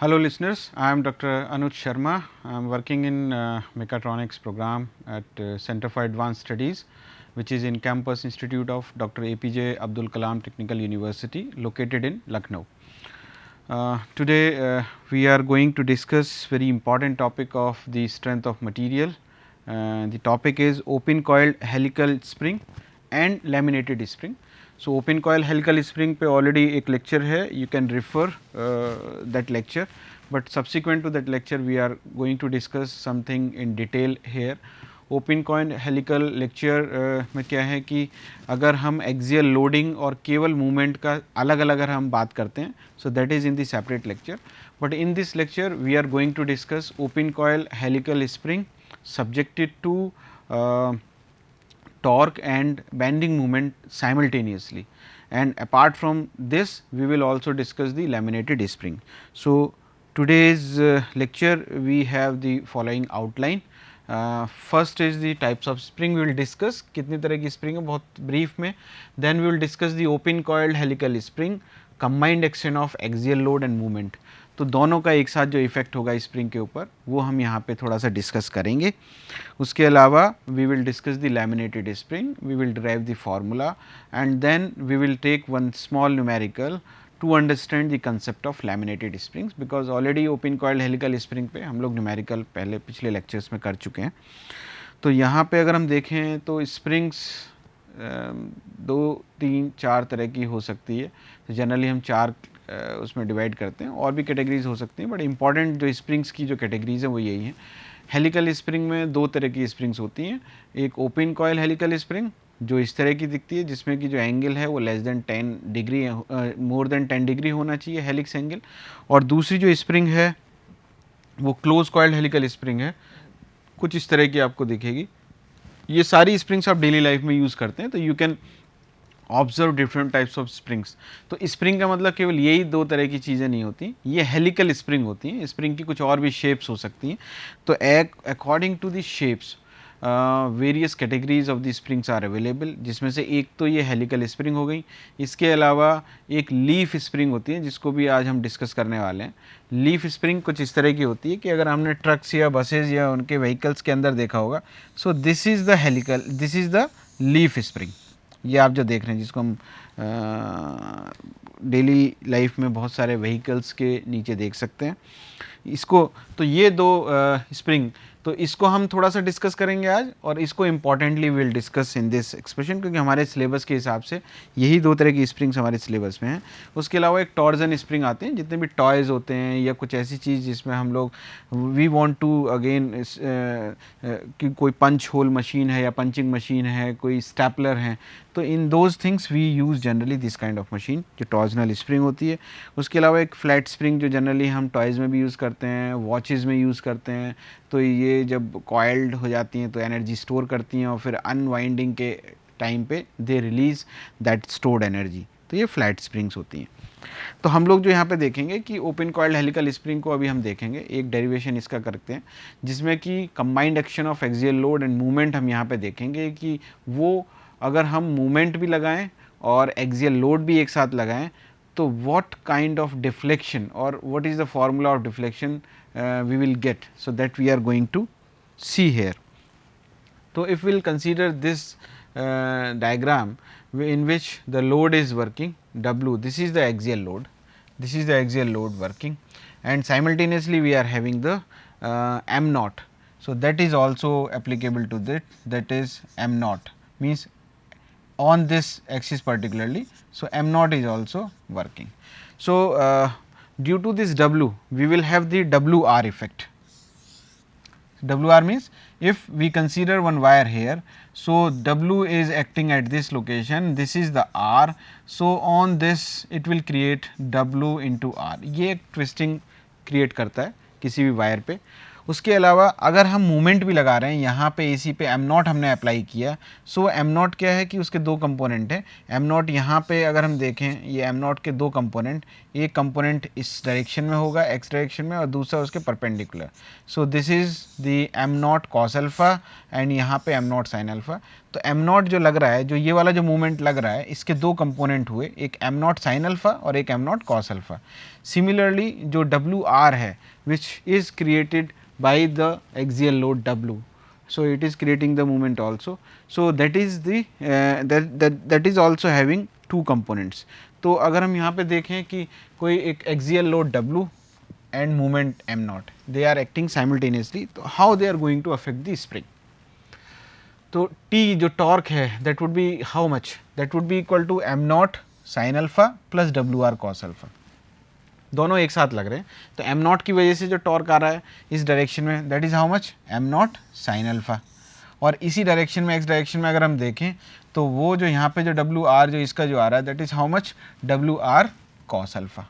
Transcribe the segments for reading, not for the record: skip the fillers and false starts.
Hello listeners, I am Dr. Anuj Sharma. I am working in Mechatronics program at Center for Advanced Studies, which is in Campus Institute of Dr. APJ Abdul Kalam Technical University located in Lucknow. Today we are going to discuss very important topic of the strength of material. The topic is open coiled helical spring and laminated spring. So, open coil helical spring पे already एक lecture है, you can refer that lecture, but subsequent to that lecture we are going to discuss something in detail here. Open coin helical lecture में क्या है कि अगर हम axial loading और केवल मूवमेंट का अलग अलग अगर हम बात करते हैं, so that is in the separate lecture, but in this lecture we are going to discuss open coil helical spring subjected to torque and bending moment simultaneously, and apart from this we will also discuss the laminated spring. So, today's lecture we have the following outline. First is the types of spring we will discuss, कितनी तरह की spring है बहुत brief में. Then we will discuss the open coiled helical spring, combined action of axial load and movement. तो दोनों का एक साथ जो इफेक्ट होगा स्प्रिंग के ऊपर वो हम यहाँ पे थोड़ा सा डिस्कस करेंगे. उसके अलावा we will discuss the laminated spring, we will derive the formula and then we will take one small numerical to understand the concept of laminated springs, because already open coiled helical spring पे हम लोग numerical पहले पिछले lectures में कर चुके हैं. तो यहाँ पे अगर हम देखें तो स्प्रिंग्स 2, 3, 4 तरह की हो सकती है. तो जनरली हम 4 उसमें डिवाइड करते हैं, और भी कैटेगरीज हो सकती हैं, बट इंपॉर्टेंट जो स्प्रिंग्स की जो कैटेगरीज हैं वो यही हैं. हेलिकल स्प्रिंग में 2 तरह की स्प्रिंग्स होती हैं. एक ओपन कॉयल हेलिकल स्प्रिंग जो इस तरह की दिखती है, जिसमें कि जो एंगल है वो less than 10 degree more than 10 degree होना चाहिए हेलिक्स एंगल. और दूसरी जो स्प्रिंग है वो क्लोज कॉइल्ड हेलिकल स्प्रिंग है, कुछ इस तरह की आपको दिखेगी. ये सारी स्प्रिंग्स आप डेली लाइफ में यूज़ करते हैं, तो you can observe different types of springs. तो स्प्रिंग का मतलब केवल यही 2 तरह की चीज़ें नहीं होती, ये हेलिकल स्प्रिंग होती हैं. स्प्रिंग की कुछ और भी शेप्स हो सकती हैं. तो according to the shapes various categories of the springs are available, जिसमें से एक तो ये हेलिकल स्प्रिंग हो गई. इसके अलावा एक लीफ स्प्रिंग होती है जिसको भी आज हम डिस्कस करने वाले हैं. लीफ स्प्रिंग कुछ इस तरह की होती है कि अगर हमने ट्रक्स या बसेज या उनके व्हीकल्स के अंदर देखा होगा, so this is the helical, this is the leaf spring. ये आप जो देख रहे हैं जिसको हम डेली लाइफ में बहुत सारे व्हीकल्स के नीचे देख सकते हैं इसको. तो ये 2 स्प्रिंग, तो इसको हम थोड़ा सा डिस्कस करेंगे आज, और इसको importantly will discuss in this expression, क्योंकि हमारे सिलेबस के हिसाब से यही 2 तरह की स्प्रिंग्स हमारे सिलेबस में हैं. उसके अलावा एक टॉर्जन स्प्रिंग आते हैं, जितने भी टॉयज़ होते हैं या कुछ ऐसी चीज़ जिसमें हम लोग वी वांट टू अगेन कि कोई पंच होल मशीन है या पंचिंग मशीन है, कोई स्टैपलर है, तो in those things we use generally this kind of machine जो टॉर्जनल स्प्रिंग होती है. उसके अलावा एक फ्लैट स्प्रिंग जो जनरली हम टॉयज़ में भी यूज़ करते हैं, वॉचेज़ में यूज़ करते हैं. तो ये जब कॉइल्ड हो जाती हैं तो एनर्जी स्टोर करती हैं और फिर अनवाइंडिंग के टाइम पे दे रिलीज़ दैट स्टोर्ड एनर्जी. तो ये फ्लैट स्प्रिंग्स होती हैं. तो हम लोग जो यहाँ पे देखेंगे कि ओपन कॉइल्ड हेलिकल स्प्रिंग को अभी हम देखेंगे, एक डेरिवेशन इसका करते हैं जिसमें कि combined action of axial load and movement हम यहाँ पे देखेंगे कि वो अगर हम मूवमेंट भी लगाएं और एक्सियल लोड भी एक साथ लगाएं तो व्हाट काइंड ऑफ डिफ्लेक्शन और what is the formula of deflection we will get. So, that we are going to see here. So, if we will consider this diagram in which the load is working W, this is the axial load, this is the axial load working, and simultaneously we are having the m naught. So, that is also applicable to that is m naught, means on this axis particularly. So, m naught is also working. So, due to this W we will have the WR effect. WR means if we consider one wire here, so W is acting at this location, this is the R, so on this it will create W into R. ये एक twisting create करता है किसी भी wire पे. उसके अलावा अगर हम मूवमेंट भी लगा रहे हैं यहाँ पे AC पे m नॉट हमने अप्लाई किया, सो m नॉट क्या है कि उसके 2 कंपोनेंट हैं. m नॉट यहाँ पे अगर हम देखें, ये m नॉट के 2 कंपोनेंट, एक कंपोनेंट इस डायरेक्शन में होगा x डायरेक्शन में और दूसरा उसके perpendicular. So this is the m not cos alpha and यहाँ पे m नॉट साइन अल्फ़ा. तो m नॉट जो लग रहा है, जो ये वाला जो मूवमेंट लग रहा है, इसके दो कंपोनेंट हुए, एक m नॉट साइन अल्फा और एक m not cos alpha. Similarly जो WR है which is created by the axial load W, so it is creating the moment also, so that is the that is also having two components। तो अगर हम यहाँ पे देखें कि कोई एक axial load W and movement m naught, they are acting simultaneously, तो how they are going to affect the spring. तो T जो टॉर्क है that would be how much, that would be equal to m naught sine alpha plus WR cos alpha, दोनों एक साथ लग रहे हैं। तो m नॉट की वजह से जो टॉर्क आ रहा है इस डायरेक्शन में, that is how much, m naught sine alpha. और इसी डायरेक्शन में, x डायरेक्शन में अगर हम देखें तो वो जो यहाँ पे जो WR जो इसका जो आ रहा है that is how much, WR cos alpha,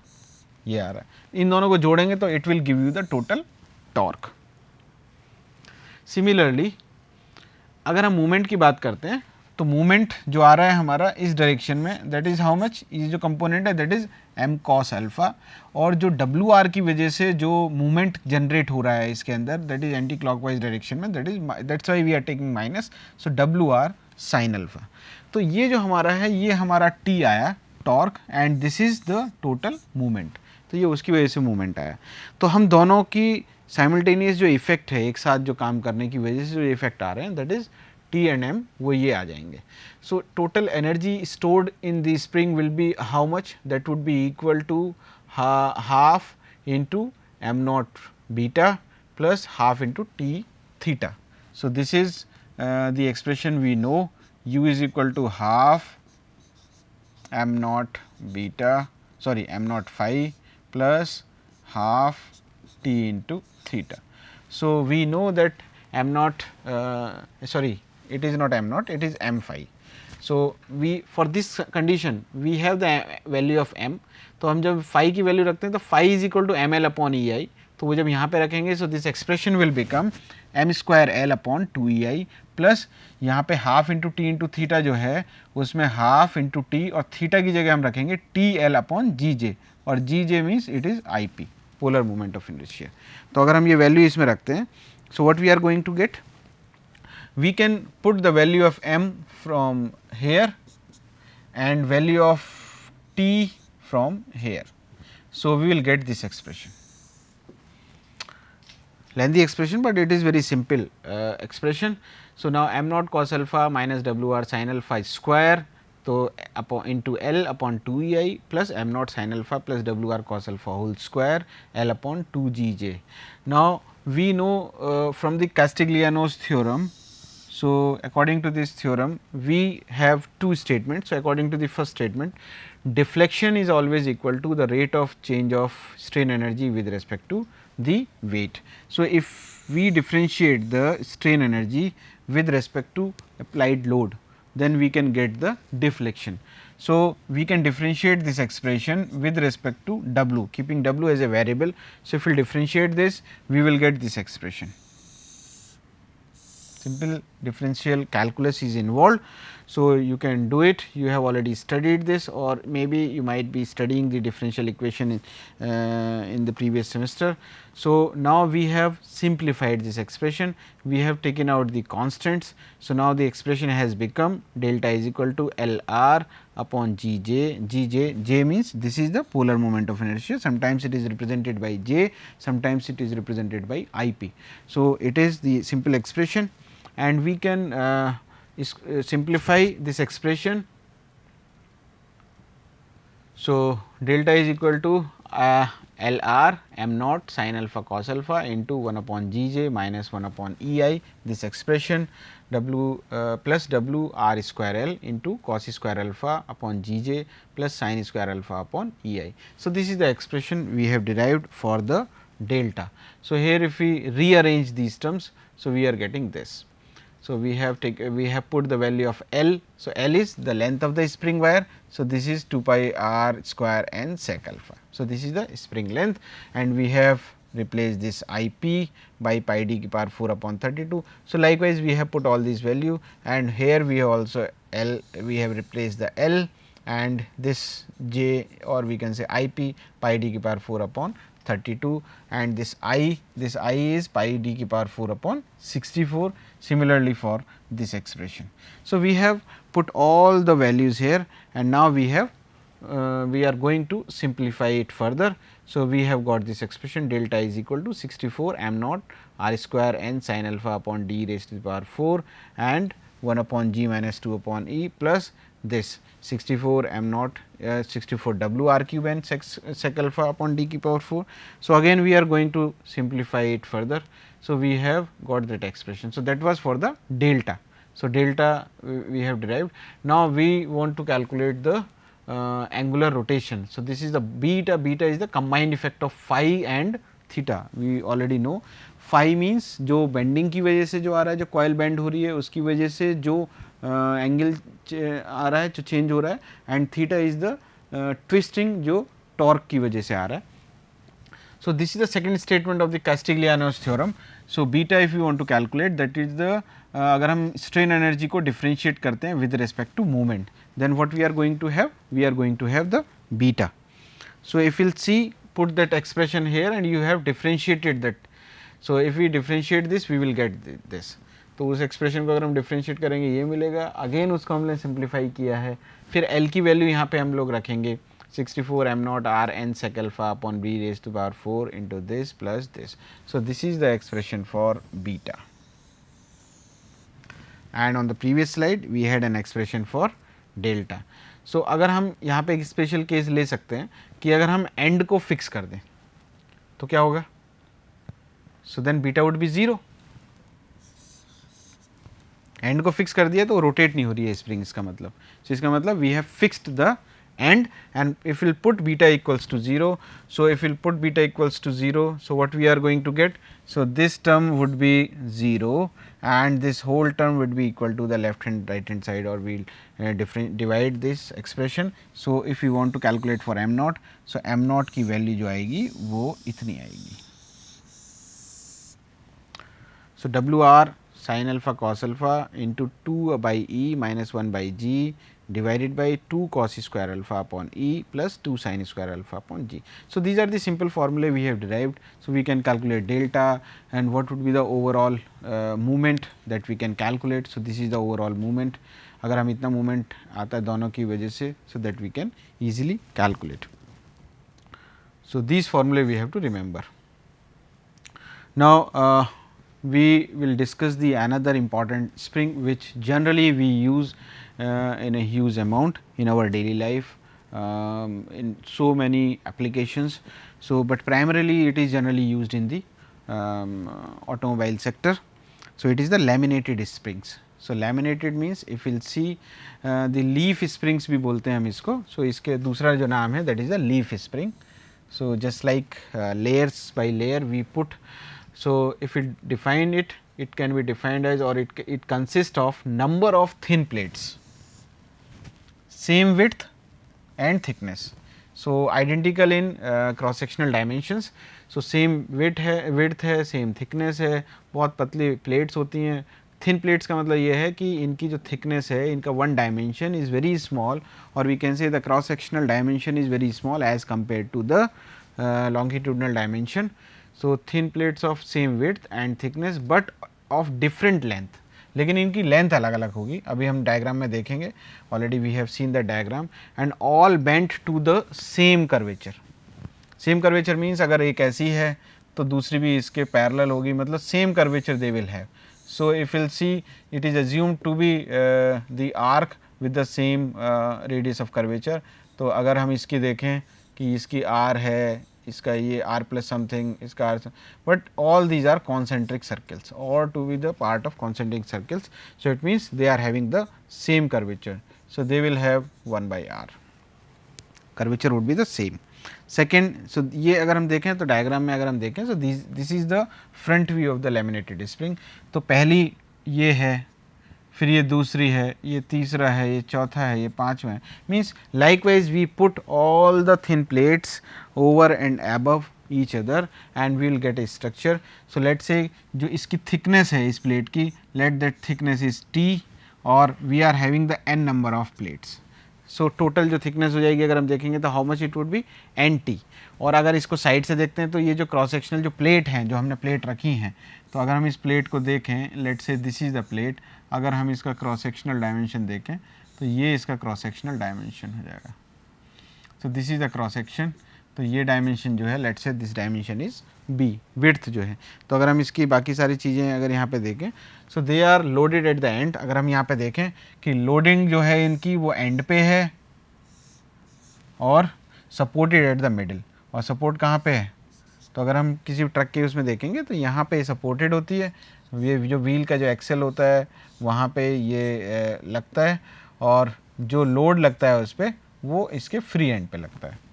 ये आ रहा है। इन दोनों को जोड़ेंगे तो it will give you the total torque. Similarly अगर हम मूवमेंट की बात करते हैं तो मूवमेंट जो आ रहा है हमारा इस डायरेक्शन में, दैट इज हाउ मच, ये जो कंपोनेंट है that is m cos alpha, और जो WR की वजह से जो मूवमेंट जनरेट हो रहा है इसके अंदर that is anti clockwise direction में, that is that's why we are taking minus, so WR sine alpha. तो ये जो हमारा है ये हमारा T आया torque and this is the total movement, तो ये उसकी वजह से मूवमेंट आया। तो हम दोनों की साइमल्टेनियस जो इफेक्ट है, एक साथ जो काम करने की वजह से जो इफेक्ट आ रहे हैं that is T and M, वो ये आ जाएंगे। So total energy stored in the spring will be how much, that would be equal to half into m naught beta plus half into T theta. So this is the expression we know, U is equal to half m naught beta, sorry m naught phi plus half T into theta. So we know that m naught, sorry, it is not m naught, it is m phi. So we, for this condition we have the value of m, तो हम जब phi की value रखते हैं तो phi is equal to ml upon ei, तो वो जब यहाँ पे रखेंगे so this expression will become m square l upon 2ei plus यहाँ पे half into T into theta जो है उसमें हाफ इंटू टी और थीटा की जगह हम रखेंगे T L upon G J, और G J means it is I P, polar moment of inertia. तो अगर हम ये वैल्यू इसमें रखते हैं, so what we are going to get, we can put the value of m from here and value of t from here, so we will get this expression. Lengthy expression, but it is very simple expression. So now m naught cos alpha minus WR sin alpha square, so upon into L upon 2ei plus m naught sin alpha plus WR cos alpha whole square L upon 2gj. Now we know from the Castigliano's theorem, so according to this theorem we have two statements. So according to the first statement, deflection is always equal to the rate of change of strain energy with respect to the weight. So if we differentiate the strain energy with respect to applied load, then we can get the deflection. So we can differentiate this expression with respect to W, keeping W as a variable. So if we differentiate this, we will get this expression. Simple differential calculus is involved, so you can do it. You have already studied this, or maybe you might be studying the differential equation in the previous semester. So now we have simplified this expression, we have taken out the constants. So now the expression has become delta is equal to LR upon GJ, J means this is the polar moment of inertia, sometimes it is represented by J, sometimes it is represented by IP. So it is the simple expression, and we can simplify this expression. So delta is equal to LR m naught sin alpha cos alpha into 1 upon Gj minus 1 upon Ei, this expression W plus W R square L into cos square alpha upon Gj plus sin square alpha upon Ei. So this is the expression we have derived for the delta. So here if we rearrange these terms, so we are getting this. So we have put the value of L. So L is the length of the spring wire. So this is 2 pi r square n sec alpha. So this is the spring length, and we have replaced this I p by pi d ki power 4 upon 32. So likewise we have put all these value, and here we have also L, we have replaced the L and this j, or we can say IP pi d की power 4 upon 32, and this I is pi d की power 4 upon 64. Similarly for this expression. So, we have put all the values here, and now we have we are going to simplify it further. So, we have got this expression delta is equal to 64 m naught r square n sin alpha upon d raised to the power 4 and 1 upon g minus 2 upon e plus this 64 m naught 64 w r cube n sec alpha upon d की power 4. So, again we are going to simplify it further. So, we have got that expression. So, that was for the delta. So, delta we have derived. Now, we want to calculate the angular rotation. So, this is the beta, beta is the combined effect of phi and theta. We already know phi means जो bending की वजह से जो आ रहा है, जो coil bend हो रही है उसकी वजह से जो एंगल आ रहा है, जो चेंज हो रहा है, and theta is the twisting जो टॉर्क की वजह से आ रहा है. So, this is the second statement of the Castigliano's theorem. So, beta if you want to calculate, that is the अगर हम strain energy को differentiate करते हैं with respect to movement, then what we are going to have? We are going to have the beta. So, if you will see, put that expression here and you have differentiated that. So, if we differentiate this, we will get this. तो उस expression को अगर हम differentiate करेंगे ये मिलेगा. Again उसको हमने सिंप्लीफाई किया है. फिर एल की वैल्यू यहाँ पे हम लोग रखेंगे 64 m naught r n sec alpha upon b raised to power 4 into this plus this. So, this is the expression for beta, and on the previous slide we had an expression for delta. So, अगर हम यहाँ पे एक special case ले सकते हैं कि अगर हम एंड को फिक्स कर दें तो क्या होगा. So then beta would be 0. And को फिक्स कर दिया तो रोटेट नहीं हो रही है स्प्रिंग, इसका मतलब. so, इसका मतलब we have fixed the end, and if we will put beta equals to 0. So, if we will put beta equals to 0, so what we are going to get? So, this term would be 0 and this whole term would be equal to the left hand right hand side, or we will divide this expression. So, if you want to calculate for m naught, so m naught की value जो आएगी वो इतनी आएगी. So, w r sin alpha cos alpha into 2 by e minus 1 by g divided by 2 cos square alpha upon e plus 2 sin square alpha upon g. So, these are the simple formulae we have derived. So, we can calculate delta and what would be the overall movement that we can calculate. So, this is the overall movement. अगर हम इतना movement आता है दोनों की वजह से, so that we can easily calculate. So, these formulae we have to remember. Now, we will discuss the another important spring which generally we use in a huge amount in our daily life, in so many applications. So, but primarily it is generally used in the automobile sector. So, it is the laminated springs. So, laminated means if you will see the leaf springs भी बोलते हैं हम इसको. So, इसके दूसरा जो नाम है that is the leaf spring. So, just like layers by layer we put. So, if we define it, it can be defined as, or it consists of number of thin plates, same width and thickness. So, identical in cross sectional dimensions. So, same width है, same thickness है, बहुत पतली plates होती हैं. Thin plates का मतलब ये है कि इनकी जो thickness है, इनका one dimension is very small, or we can say the cross sectional dimension is very small as compared to the longitudinal dimension. So, thin plates of same width and thickness but of different length, लेकिन इनकी length अलग अलग होगी. अभी हम diagram में देखेंगे. Already we have seen the diagram. And all bent to the same curvature. Same curvature means अगर एक ऐसी है तो दूसरी भी इसके पैरेलल होगी, मतलब same curvature they will have. So if will see it is assumed to be the arc with the same radius of curvature. तो अगर हम इसकी देखें कि इसकी आर है, इसका ये r plus something, इसका r, but all these are concentric circles or to be the part of concentric circles. So, it means they are having the same curvature. So, they will have 1 by r, curvature would be the same. Second, so ये अगर हम देखें तो diagram में अगर हम देखें, so this is the front view of the laminated spring. तो पहली ये है, फिर ये दूसरी है, ये तीसरा है, ये चौथा है, ये पांचवा है. Means likewise we put all the thin plates over and above each other and we will get a structure. So let say जो इसकी थिकनेस है इस प्लेट की, let that thickness is t, और we are having the n number of plates. So total जो thickness हो जाएगी अगर हम देखेंगे तो how much it would be NT। और अगर इसको साइड से देखते हैं तो ये जो क्रॉस सेक्शनल जो प्लेट हैं, जो हमने प्लेट रखी हैं, तो अगर हम इस प्लेट को देखें, लेट से दिस इज़ द प्लेट, अगर हम इसका क्रॉस सेक्शनल डायमेंशन देखें तो ये इसका क्रॉस सेक्शनल डायमेंशन हो जाएगा। So this is the cross section, तो ये डायमेंशन जो है लेट से this dimension is B, width जो है। तो अगर हम इसकी बाकी सारी चीज़ें अगर यहाँ पे देखें, so they are loaded at the end. अगर हम यहाँ पे देखें कि लोडिंग जो है इनकी वो एंड पे है और सपोर्टेड एट द मिडिल। और सपोर्ट कहाँ पे है, तो अगर हम किसी ट्रक के उसमें देखेंगे तो यहाँ पे सपोर्टेड होती है, ये जो व्हील का जो एक्सेल होता है वहाँ पे ये लगता है, और जो लोड लगता है उस पर वो इसके फ्री एंड पे लगता है।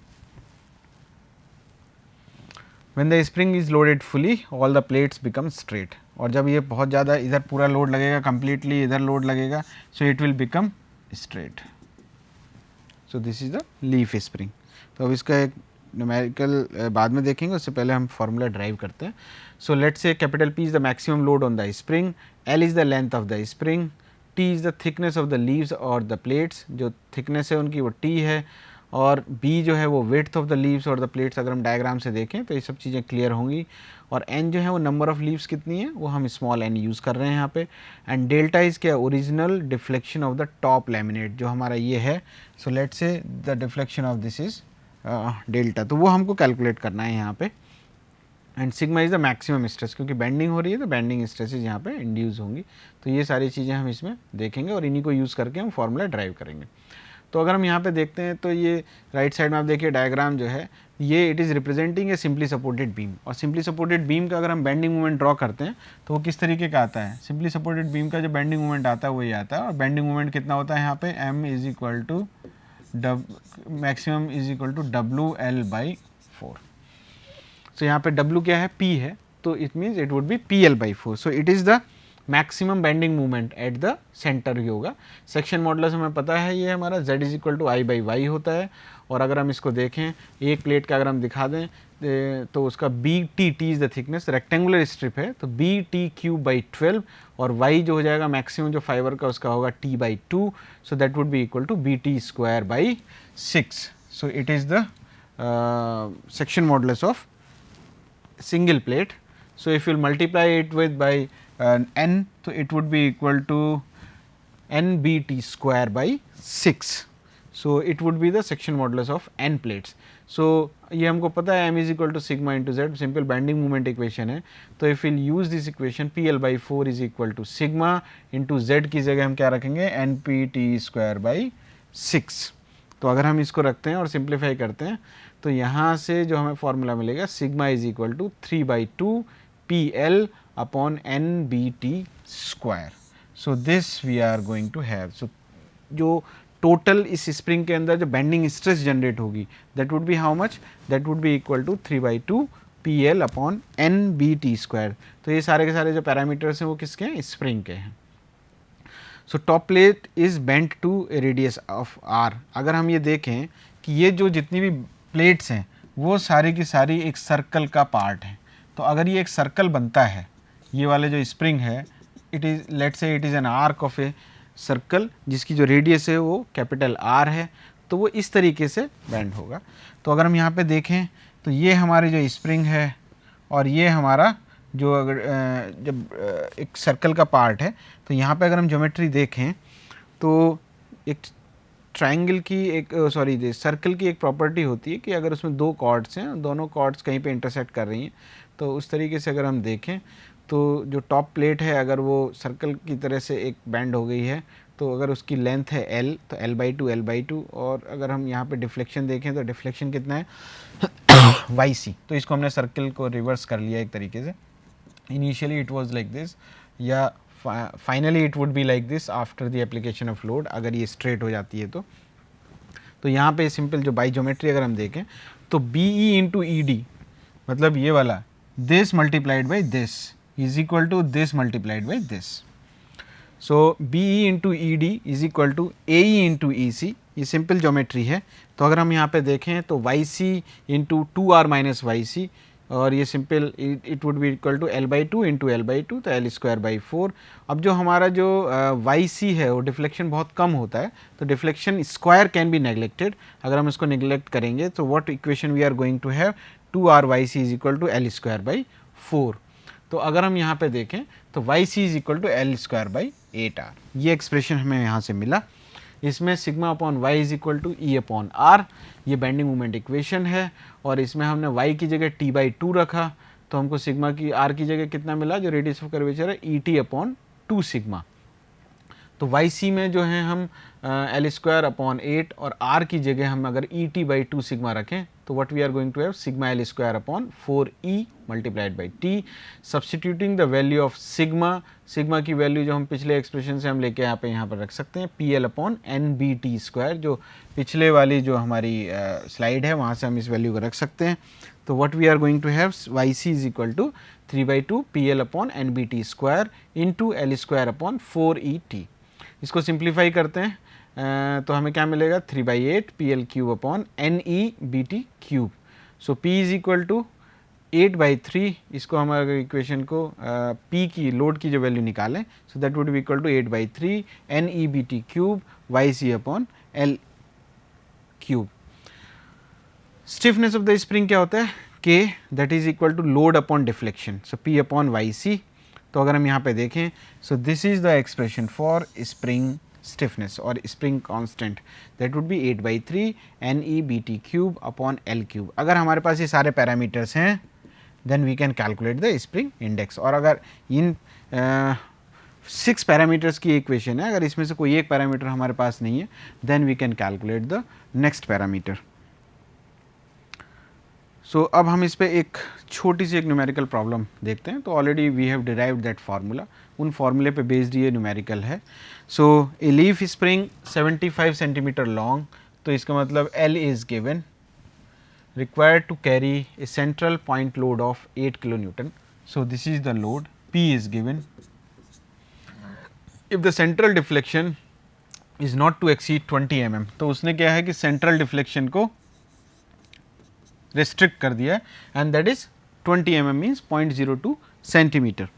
When the spring is loaded fully, all the plates become straight. और जब ये बहुत ज़्यादा इधर पूरा लोड लगेगा, completely इधर लोड लगेगा, so it will become straight. So this is the leaf spring. तो अब इसका एक न्यूमेरिकल बाद में देखेंगे, उससे पहले हम फॉर्मूला ड्राइव करते हैं। So let's say capital P is the maximum load on the spring, L is the length of the spring, T is the thickness of the leaves or the plates, जो thickness है उनकी वो T है, और B जो है वो width of the leaves और the plates। अगर हम डायग्राम से देखें तो ये सब चीज़ें क्लियर होंगी। और N जो है वो नंबर ऑफ लीव्स कितनी है, वो हम स्मॉल n यूज़ कर रहे हैं यहाँ पे। एंड डेल्टा इज़ क्या, original deflection of the top laminate जो हमारा ये है। So let's say the deflection of this is delta, तो वो हमको कैलकुलेट करना है यहाँ पे। And sigma is the maximum stress, क्योंकि बेंडिंग हो रही है तो बेंडिंग स्ट्रेसेस यहाँ पे इंड्यूस होंगी। तो ये सारी चीज़ें हम इसमें देखेंगे और इन्हीं को यूज़ करके हम फॉर्मूला ड्राइव करेंगे। तो अगर हम यहाँ पे देखते हैं तो ये राइट साइड में आप देखिए डायग्राम जो है ये it is representing A simply supported beam. और सिंपली सपोर्टेड बीम का अगर हम बेंडिंग मोमेंट ड्रॉ करते हैं तो वो किस तरीके का आता है, सिंपली सपोर्टेड बीम का जो बेंडिंग मोमेंट आता है वही आता है। और बेंडिंग मोमेंट कितना होता है यहाँ पे, M is equal to maximum is equal to WL/4। So यहाँ पे W क्या है, P है, तो it means it would be PL/4। So it is the maximum bending movement at the centre ही होगा। सेक्शन मॉडुलस हमें पता है ये हमारा Z is equal to I/Y होता है। और अगर हम इसको देखें एक प्लेट का अगर हम दिखा दें तो उसका BT, T is the thickness, rectangular strip है तो BT3/12, और Y जो हो जाएगा मैक्सिमम जो फाइबर का उसका होगा T/2, so that would be equal to BT²/6। So it is the section modulus of single plate. So if you multiply it with by n, so it would be equal to NBT²/6. So it would be the section modulus of n plates. So ये हमको पता है m is equal to sigma into z, simple bending moment equation है। तो if we'll use this equation PL/4 is equal to sigma into z की जगह हम क्या रखेंगे, NPT²/6। तो अगर हम इसको रखते हैं और सिंप्लीफाई करते हैं तो यहाँ से जो हमें फॉर्मूला मिलेगा sigma is equal to 3/2 PL/NBT²। So this we are going to have. So जो टोटल इस स्प्रिंग के अंदर जो बेंडिंग स्ट्रेस जनरेट होगी that would be how much, that would be equal to 3/2 PL/NBT²। तो ये सारे के सारे जो पैरामीटर्स हैं वो किसके हैं, स्प्रिंग के हैं। So top plate is bent to a radius of R। अगर हम ये देखें कि ये जो जितनी भी प्लेट्स हैं वो सारी की सारी एक सर्कल का पार्ट है। तो अगर ये एक सर्कल बनता है, ये वाले जो स्प्रिंग है, it is let's say it is an arc of a circle जिसकी जो रेडियस है वो कैपिटल R है, तो वो इस तरीके से बेंड होगा। तो अगर हम यहाँ पे देखें तो ये हमारी जो स्प्रिंग है और ये हमारा जो अगर जब एक सर्कल का पार्ट है, तो यहाँ पे अगर हम ज्योमेट्री देखें तो एक ट्रायंगल की एक सर्कल की एक प्रॉपर्टी होती है कि अगर उसमें दो कॉर्ड्स हैं, दोनों कॉर्ड्स कहीं पे इंटरसेक्ट कर रही हैं, तो उस तरीके से अगर हम देखें तो जो टॉप प्लेट है अगर वो सर्कल की तरह से एक बैंड हो गई है, तो अगर उसकी लेंथ है L तो L/2, और अगर हम यहाँ पे डिफ्लेक्शन देखें तो डिफ्लेक्शन कितना है YC। तो इसको हमने सर्कल को रिवर्स कर लिया एक तरीके से। Initially it was like this, या finally it would be like this after the application of load, अगर ये स्ट्रेट हो जाती है तो। तो यहाँ पे सिंपल जो बाई ज्योमेट्री अगर हम देखें तो BE इंटू ED मतलब ये वाला this multiplied by this is equal to this multiplied by this. So BE into ED is equal to AE into EC, ये सिंपल ज्योमेट्री है। तो अगर हम यहाँ पे देखें तो YC into 2R minus YC और ये simple it would be equal to L by 2 into L/2 तो L स्क्वायर बाई 4। अब जो हमारा जो YC है वो डिफ्लेक्शन बहुत कम होता है, तो deflection square can be neglected. अगर हम इसको नेग्लेक्ट करेंगे तो what equation we are going to have, 2RYC is equal to L square by 4। तो अगर हम यहाँ पे देखें तो YC is equal to L square by 8R, ये एक्सप्रेशन हमें यहाँ से मिला। इसमें sigma upon y is equal to E upon R, ये बेंडिंग मोमेंट इक्वेशन है। और इसमें हमने y की जगह t/2 रखा, तो हमको सिग्मा की r की जगह कितना मिला, जो रेडियस ऑफ कर्वेचर है ET अपॉन 2 सिग्मा। तो YC में जो है हम L स्क्वायर अपॉन 8 और r की जगह हम अगर ET/2 सिग्मा रखें तो what we are going to have sigma L square upon 4E multiplied by T। Substituting the value of sigma, sigma की वैल्यू जो हम पिछले एक्सप्रेशन से हम लेके यहाँ पर रख सकते हैं PL अपॉन NBT स्क्वायर, जो पिछले वाली जो हमारी स्लाइड है वहाँ से हम इस वैल्यू को रख सकते हैं। तो what we are going to have YC is equal to 3/2 PL upon NBT square into L square upon 4ET। इसको सिंप्लीफाई करते हैं तो हमें क्या मिलेगा, 3/8 PL cube upon NEBT cube. So P is equal to 8/3, इसको हमारे इक्वेशन को P की लोड की जो वैल्यू निकालें, so that would be equal to 8/3 NEBT cube YC upon L cube. Stiffness of the spring क्या होता है, K, that is equal to load upon deflection, so P upon YC। तो अगर हम यहाँ पे देखें, so this is the expression for spring stiffness और spring constant, that would be 8/3 NEBT cube upon L cube. अगर हमारे पास ये सारे पैरामीटर्स हैं then we can calculate the spring index. और अगर इन 6 पैरामीटर्स की इक्वेशन है, अगर इसमें से कोई एक पैरामीटर हमारे पास नहीं है then we can calculate the next parameter. So अब हम इस पे एक छोटी सी एक न्यूमेरिकल प्रॉब्लम देखते हैं। तो already we have derived that formula, उन फार्मूले पे बेस्ड ये न्यूमेरिकल है। So a leaf spring 75 centimetre long, तो इसका मतलब L is given, required to carry a central point load of 8 kilonewton. So this is the load, P is given. If the central deflection is not to exceed 20 mm, तो उसने क्या है कि central deflection को restrict कर दिया and that is 20 mm means 0.02 centimeter.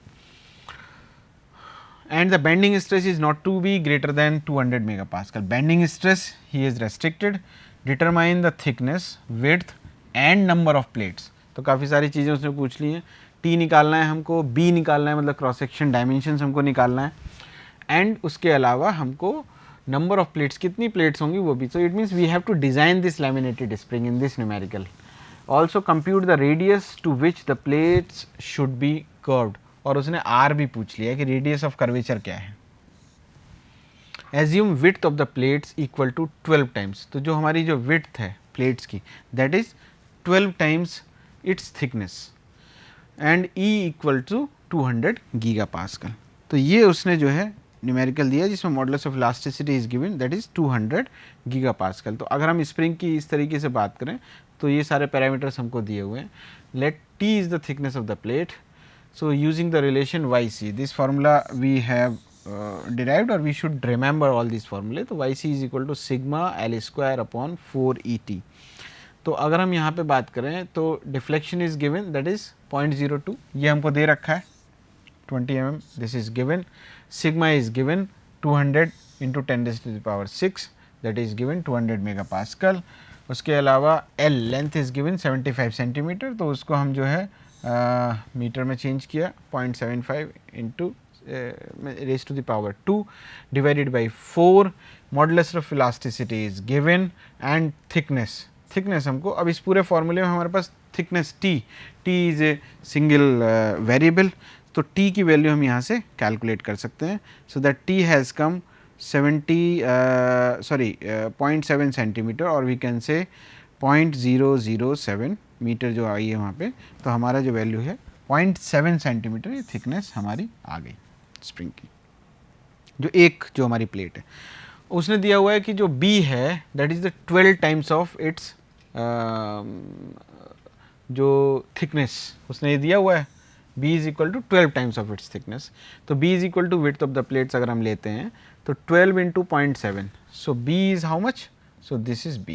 And the bending stress is not to be greater than 200 megapascal. Bending stress he is restricted. Determine the thickness, width and number of plates. तो काफ़ी सारी चीज़ें उसने पूछ ली हैं। T निकालना है हमको, B निकालना है मतलब क्रॉस सेक्शन डायमेंशंस हमको निकालना है, एंड उसके अलावा हमको नंबर ऑफ प्लेट्स, कितनी प्लेट्स होंगी वो भी। So it means we have to design this laminated spring in this numerical. Also compute the radius to which the plates should be curved, और उसने R भी पूछ लिया है कि रेडियस ऑफ कर्वेचर क्या है। Assume width of the plates equal to 12 times, तो जो हमारी जो विड्थ है प्लेट्स की that is 12 times its thickness and E equal to 200 gigapascal। तो ये उसने जो है न्यूमेरिकल दिया जिसमें modulus of elasticity is given that is 200 gigapascal. तो अगर हम स्प्रिंग की इस तरीके से बात करें तो ये सारे पैरामीटर्स हमको दिए हुए हैं। Let T is the thickness of the plate, so using the relation YC, this formula we have derived or we should remember all these formulae। तो YC is equal to sigma L square upon 4ET। तो अगर हम यहाँ पे बात करें तो deflection is given that is 0.02, ये हमको दे रखा है 20 mm, this is given. Sigma is given 200 into 10⁻⁶, that is given 200 megapascal. उसके अलावा L length is given 75 centimetre, तो उसको हम जो है मीटर में चेंज किया 0.75 into raised to the power 2 divided by 4। Modulus of elasticity is given and thickness हमको, अब इस पूरे फॉर्मूले में हमारे पास thickness T is a single variable, तो T की वैल्यू हम यहाँ से कैलकुलेट कर सकते हैं। So that T has come 0.7 centimetre और वी कैन से 0.007 मीटर जो आई है वहाँ पे, तो हमारा जो वैल्यू है 0.7 सेंटीमीटर ये थिकनेस हमारी आ गई स्प्रिंग की, जो हमारी प्लेट है। उसने दिया हुआ है कि जो B है that is the 12 times of its जो थिकनेस उसने ये दिया हुआ है, B is equal to 12 times of its thickness. तो B is equal to width of the plates अगर हम लेते हैं तो 12 into 0.7, so B is how much, so this is B,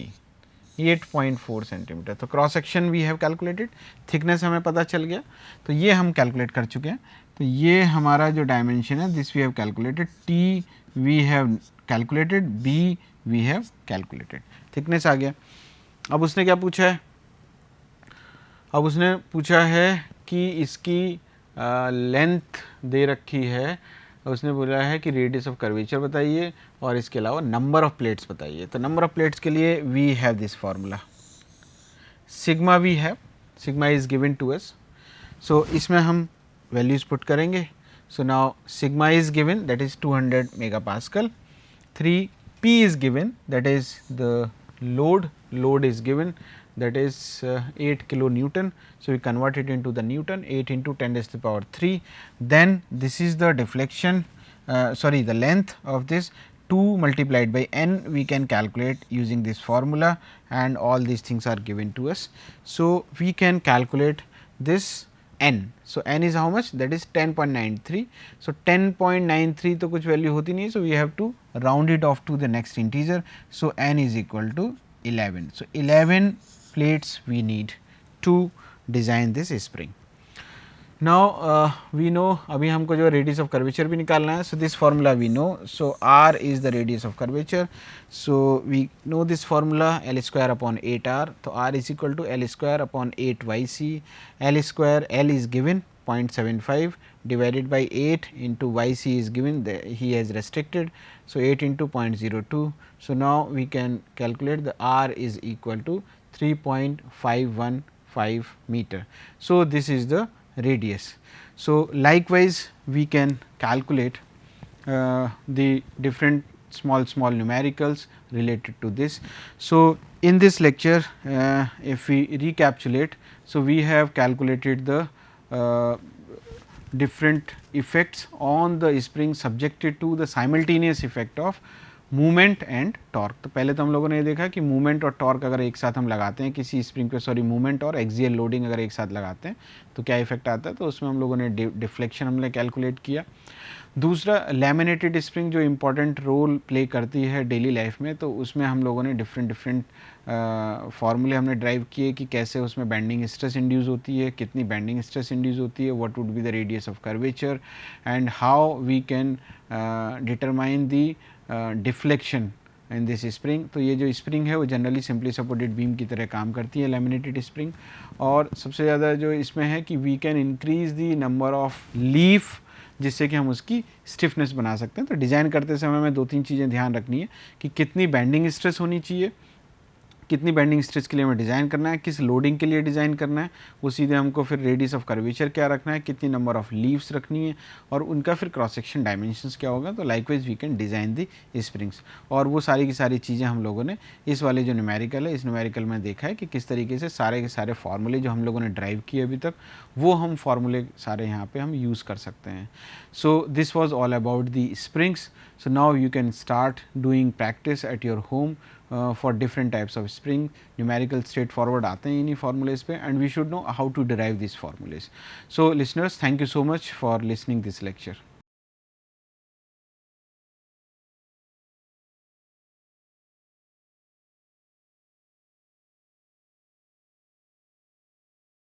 8.4 centimetre. तो cross section we have calculated, thickness हमें पता चल गया, तो ये हम कैलकुलेट कर चुके हैं। तो ये हमारा जो डायमेंशन है this we have calculated, T we have calculated, B we have calculated, thickness आ गया। अब उसने क्या पूछा है, अब उसने पूछा है कि इसकी लेंथ दे रखी है, उसने बोला है कि रेडियस ऑफ कर्वेचर बताइए और इसके अलावा नंबर ऑफ प्लेट्स बताइए। तो नंबर ऑफ प्लेट्स के लिए we have this formula, sigma we have, sigma is given to us, so इसमें हम वैल्यूज पुट करेंगे। So now sigma is given that is 200 mega pascal, 3 P is given that is the load is given that is 8 kilonewton. So, we convert it into the Newton, 8 into 10 raised to the power 3. Then this is the deflection, sorry, the length of this, 2 multiplied by n we can calculate using this formula, and all these things are given to us. So, we can calculate this n. So, n is how much, that is 10.93. So, 10.93 तो कुछ value होती नहीं है, so we have to round it off to the next integer. So, n is equal to 11. So, 11 plates we need to design this spring. Now, we know अभी हमको जो radius of curvature भी निकालना है, so this formula we know. So, r is the radius of curvature. So, we know this formula, L square upon 8r. So, r is equal to L square upon 8 yc, L square, L is given 0.75 divided by 8 into yc is given, he has restricted. So, 8 into 0.02. So, now we can calculate the r is equal to 3.515 meter. So, this is the radius. So, likewise we can calculate the different small numericals related to this. So, in this lecture if we recapitulate, so we have calculated the different effects on the spring subjected to the simultaneous effect of movement and torque. तो पहले तो हम लोगों ने ये देखा कि movement और टॉर्क अगर एक साथ हम लगाते हैं किसी स्प्रिंग पे, सॉरी मूवमेंट और एक्सियल लोडिंग अगर एक साथ लगाते हैं तो क्या इफेक्ट आता है, तो उसमें हम लोगों ने डिफ्लेक्शन हमने कैलकुलेट किया। दूसरा, लैमिनेटेड स्प्रिंग जो इम्पॉर्टेंट रोल प्ले करती है डेली लाइफ में, तो उसमें हम लोगों ने डिफरेंट फार्मूले हमने ड्राइव किए कि कैसे उसमें बेंडिंग स्ट्रेस इंड्यूस होती है, कितनी बेंडिंग स्ट्रेस इंड्यूस होती है, what would be the radius of curvature and how we can determine the deflection in this spring. तो ये जो स्प्रिंग है वो जनरली सिंपली सपोर्टेड बीम की तरह काम करती है, लैमिनेटेड स्प्रिंग। और सबसे ज़्यादा जो इसमें है कि we can increase the number of leaf, जिससे कि हम उसकी स्टिफनेस बना सकते हैं। तो डिज़ाइन करते समय हमें 2-3 चीज़ें ध्यान रखनी है कि कितनी बेंडिंग स्ट्रेस होनी चाहिए, कितनी बेंडिंग स्ट्रेस के लिए हमें डिज़ाइन करना है, किस लोडिंग के लिए डिज़ाइन करना है, वो सीधे हमको फिर रेडियस ऑफ कर्वेचर क्या रखना है, कितनी नंबर ऑफ लीव्स रखनी है और उनका फिर क्रॉस सेक्शन डायमेंशंस क्या होगा। तो likewise we can design the springs, और वो सारी की सारी चीज़ें हम लोगों ने इस वाले जो न्यूमेरिकल है, इस न्यूमेरिकल में देखा है कि किस तरीके से सारे के सारे फार्मूले जो हम लोगों ने ड्राइव किए अभी तक, वो हम फार्मूले सारे यहाँ पे हम यूज़ कर सकते हैं। So this was all about the springs. So, now you can start doing practice at your home for different types of spring. Numerical straightforward आते हैं इन्हीं formulas पे, and we should know how to derive these formulas. So, listeners, thank you so much for listening this lecture.